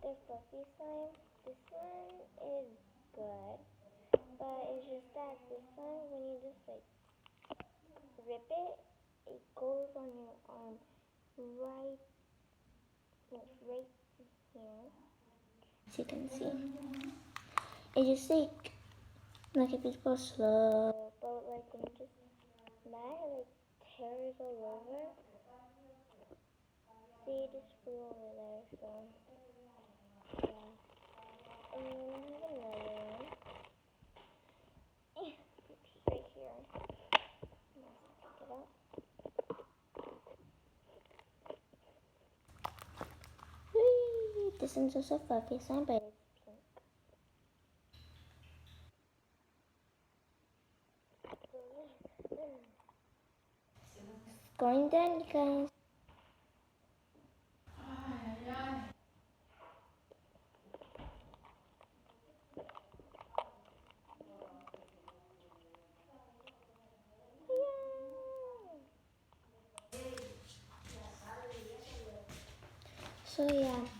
the fluffy slime. This one is good, but it's just that this one, when you just like rip it, it goes on your arm right here. As you can see, it just like if you go slow, but like when you just that it like tears all over. See, it just flew over there, so yeah. And then I have another one. It's right here. Let's pick it up. Whee! This one's just a fluffy slime, but it's pink. Going done, you guys. So yeah.